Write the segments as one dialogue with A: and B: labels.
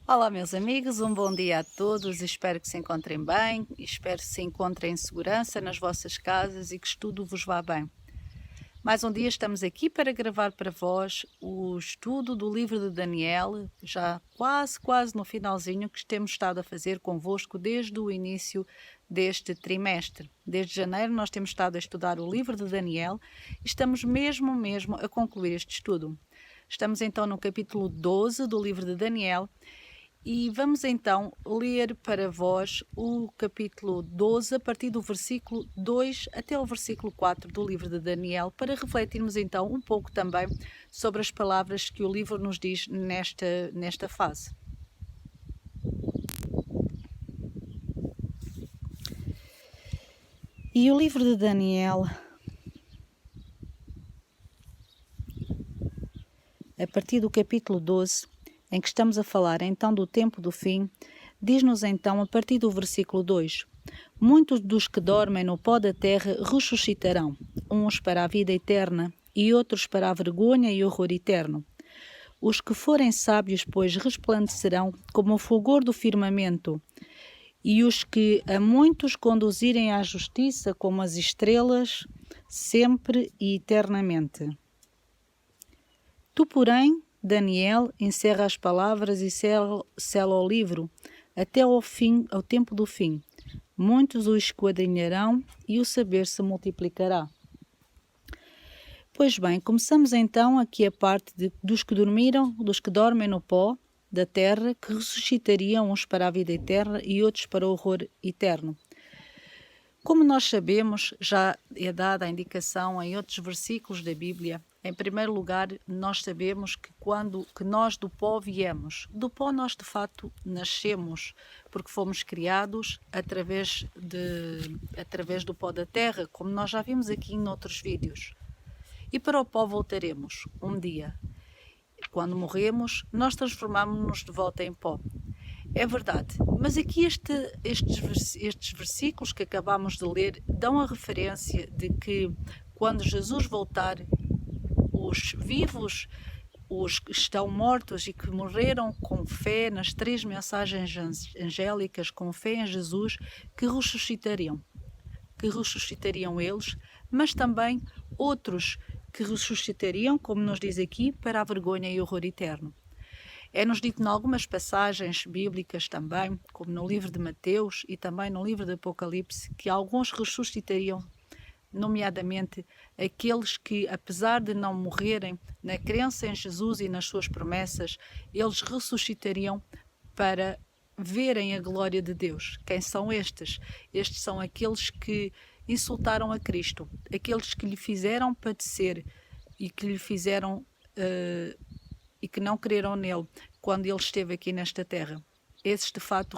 A: Olá meus amigos, um bom dia a todos, espero que se encontrem bem, espero que se encontrem em segurança nas vossas casas e que tudo vos vá bem. Mais um dia estamos aqui para gravar para vós o estudo do livro de Daniel, já quase no finalzinho que temos estado a fazer convosco desde o início deste trimestre. Desde janeiro nós temos estado a estudar o livro de Daniel e estamos mesmo a concluir este estudo. Estamos então no capítulo 12 do livro de Daniel. E vamos então ler para vós o capítulo 12, a partir do versículo 2 até o versículo 4 do livro de Daniel, para refletirmos então um pouco também sobre as palavras que o livro nos diz nesta fase. E o livro de Daniel, a partir do capítulo 12, em que estamos a falar então do tempo do fim, diz-nos então a partir do versículo 2: Muitos dos que dormem no pó da terra ressuscitarão, uns para a vida eterna e outros para a vergonha e horror eterno. Os que forem sábios, pois, resplandecerão como o fulgor do firmamento, e os que a muitos conduzirem à justiça como as estrelas, sempre e eternamente. Tu, porém, Daniel, encerra as palavras e sela o livro até ao tempo do fim. Muitos o esquadrinharão e o saber se multiplicará. Pois bem, começamos então aqui a parte dos que dormem no pó da terra, que ressuscitariam uns para a vida eterna e outros para o horror eterno. Como nós sabemos, já é dada a indicação em outros versículos da Bíblia. Em primeiro lugar, nós sabemos que que nós do pó viemos. Do pó nós de facto nascemos, porque fomos criados através do pó da terra, como nós já vimos aqui em outros vídeos. E para o pó voltaremos um dia. Quando morremos, nós transformamos-nos de volta em pó. É verdade, mas aqui estes versículos que acabamos de ler dão a referência de que quando Jesus voltar, os vivos, os que estão mortos e que morreram com fé nas 3 mensagens angélicas, com fé em Jesus, que ressuscitariam eles, mas também outros que ressuscitariam, como nos diz aqui, para a vergonha e horror eterno. É-nos dito em algumas passagens bíblicas também, como no livro de Mateus e também no livro de Apocalipse, que alguns ressuscitariam, nomeadamente aqueles que, apesar de não morrerem na crença em Jesus e nas suas promessas, eles ressuscitariam para verem a glória de Deus. Quem são estes? Estes são aqueles que insultaram a Cristo, aqueles que lhe fizeram padecer e que lhe fizeram e que não creram nele quando ele esteve aqui nesta terra. Esses de facto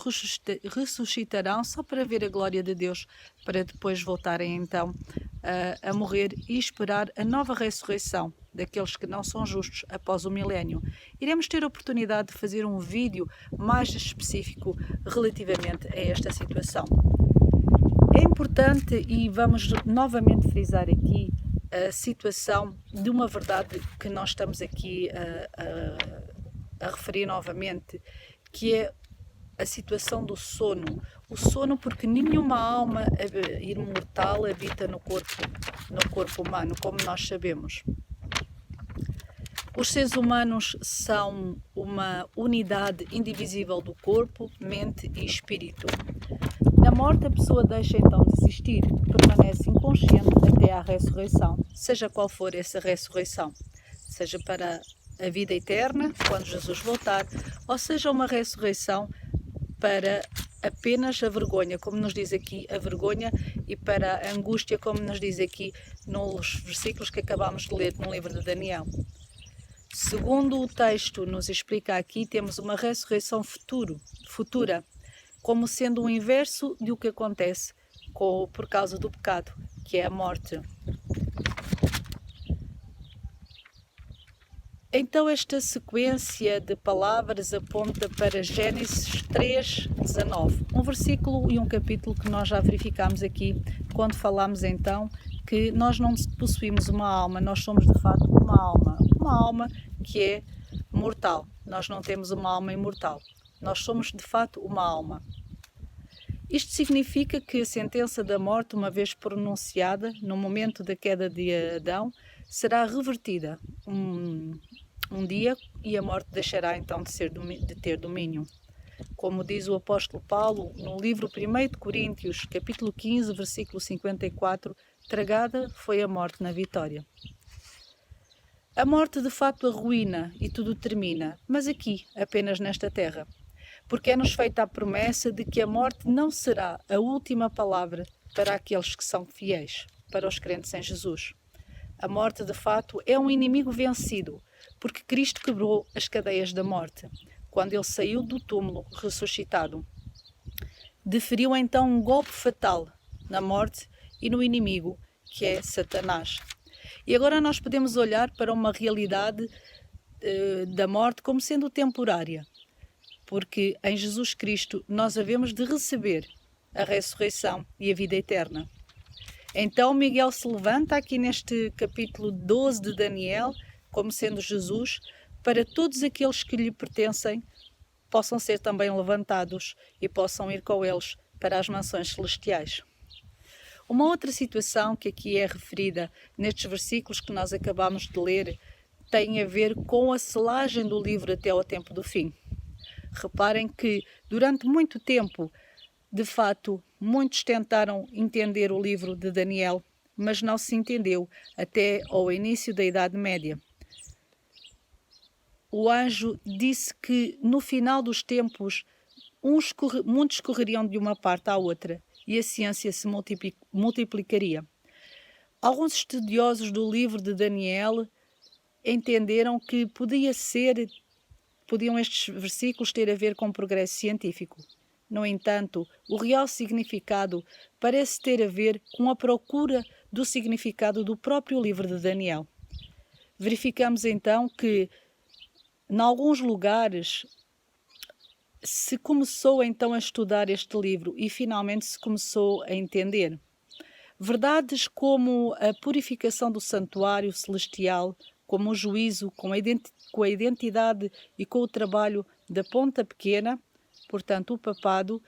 A: ressuscitarão só para ver a glória de Deus, para depois voltarem então a morrer e esperar a nova ressurreição daqueles que não são justos após o milénio. Iremos ter a oportunidade de fazer um vídeo mais específico relativamente a esta situação. É importante, e vamos novamente frisar aqui, a situação de uma verdade que nós estamos aqui a referir novamente, que é a situação do sono. O sono, porque nenhuma alma imortal habita no corpo humano, como nós sabemos. Os seres humanos são uma unidade indivisível do corpo, mente e espírito. Na morte, a pessoa deixa então de existir, permanece inconsciente até à ressurreição, seja qual for essa ressurreição, seja para a vida eterna, quando Jesus voltar, ou seja uma ressurreição para apenas a vergonha, como nos diz aqui a vergonha, e para a angústia, como nos diz aqui nos versículos que acabamos de ler no livro de Daniel. Segundo o texto nos explica aqui, temos uma ressurreição futura, como sendo o inverso do que acontece por causa do pecado, que é a morte. Então esta sequência de palavras aponta para Gênesis 3:19, um versículo e um capítulo que nós já verificamos aqui, quando falamos então que nós não possuímos uma alma, nós somos de fato uma alma que é mortal, nós não temos uma alma imortal. Nós somos, de fato, uma alma. Isto significa que a sentença da morte, uma vez pronunciada no momento da queda de Adão, será revertida um dia e a morte deixará então de ter domínio. Como diz o apóstolo Paulo no livro 1 de Coríntios, capítulo 15, versículo 54, tragada foi a morte na vitória. A morte de fato arruína e tudo termina, mas aqui, apenas nesta terra. Porque é-nos feita a promessa de que a morte não será a última palavra para aqueles que são fiéis, para os crentes em Jesus. A morte, de fato, é um inimigo vencido, porque Cristo quebrou as cadeias da morte, quando ele saiu do túmulo ressuscitado. Deferiu então um golpe fatal na morte e no inimigo, que é Satanás. E agora nós podemos olhar para uma realidade da morte como sendo temporária, porque em Jesus Cristo nós havemos de receber a ressurreição e a vida eterna. Então Miguel se levanta aqui neste capítulo 12 de Daniel, como sendo Jesus, para todos aqueles que lhe pertencem, possam ser também levantados e possam ir com eles para as mansões celestiais. Uma outra situação que aqui é referida nestes versículos que nós acabamos de ler tem a ver com a selagem do livro até ao tempo do fim. Reparem que durante muito tempo, de fato, muitos tentaram entender o livro de Daniel, mas não se entendeu até ao início da Idade Média. O anjo disse que no final dos tempos muitos correriam de uma parte à outra e a ciência se multiplicaria. Alguns estudiosos do livro de Daniel entenderam que podiam estes versículos ter a ver com progresso científico. No entanto, o real significado parece ter a ver com a procura do significado do próprio livro de Daniel. Verificamos então que em alguns lugares se começou então a estudar este livro e finalmente se começou a entender. Verdades como a purificação do santuário celestial, como o juízo, com a identidade e com o trabalho da ponta pequena, portanto o papado,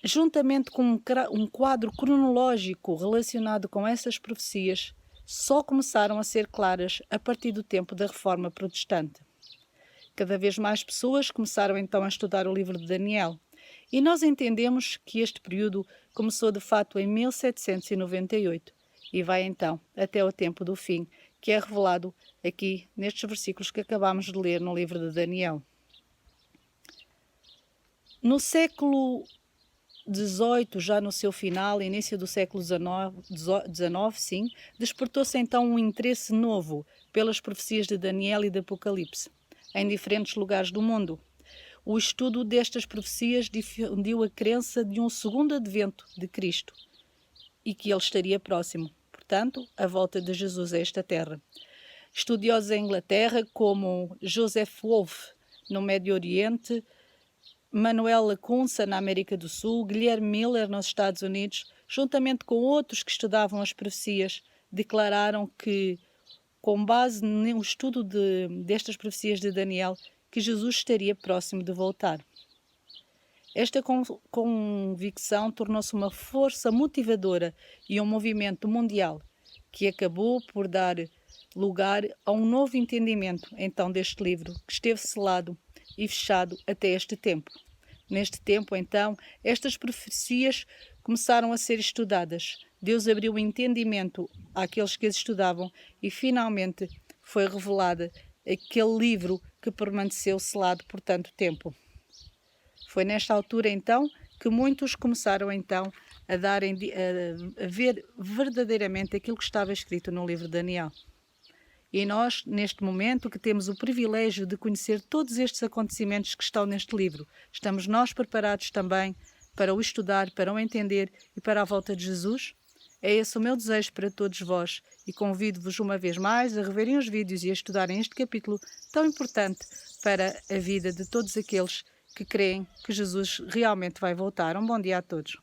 A: juntamente com um quadro cronológico relacionado com essas profecias, só começaram a ser claras a partir do tempo da Reforma Protestante. Cada vez mais pessoas começaram então a estudar o livro de Daniel. E nós entendemos que este período começou de fato em 1798 e vai então até o tempo do fim, que é revelado aqui nestes versículos que acabamos de ler no livro de Daniel. No século XVIII, já no seu final, início do século XIX, despertou-se então um interesse novo pelas profecias de Daniel e de Apocalipse, em diferentes lugares do mundo. O estudo destas profecias difundiu a crença de um segundo advento de Cristo e que ele estaria próximo, portanto, a volta de Jesus a esta terra. Estudiosos em Inglaterra, como Joseph Wolff, no Médio Oriente, Manuel Lacunza, na América do Sul, Guilherme Miller, nos Estados Unidos, juntamente com outros que estudavam as profecias, declararam que, com base no estudo destas profecias de Daniel, que Jesus estaria próximo de voltar. Esta convicção tornou-se uma força motivadora e um movimento mundial que acabou por dar lugar a um novo entendimento, então, deste livro, que esteve selado e fechado até este tempo. Neste tempo, então, estas profecias começaram a ser estudadas. Deus abriu o entendimento àqueles que as estudavam e, finalmente, foi revelado aquele livro que permaneceu selado por tanto tempo. Foi nesta altura, então, que muitos começaram, então, a ver verdadeiramente aquilo que estava escrito no livro de Daniel. E nós, neste momento, que temos o privilégio de conhecer todos estes acontecimentos que estão neste livro, estamos nós preparados também para o estudar, para o entender e para a volta de Jesus? É esse o meu desejo para todos vós e convido-vos uma vez mais a reverem os vídeos e a estudarem este capítulo tão importante para a vida de todos aqueles que creem que Jesus realmente vai voltar. Um bom dia a todos.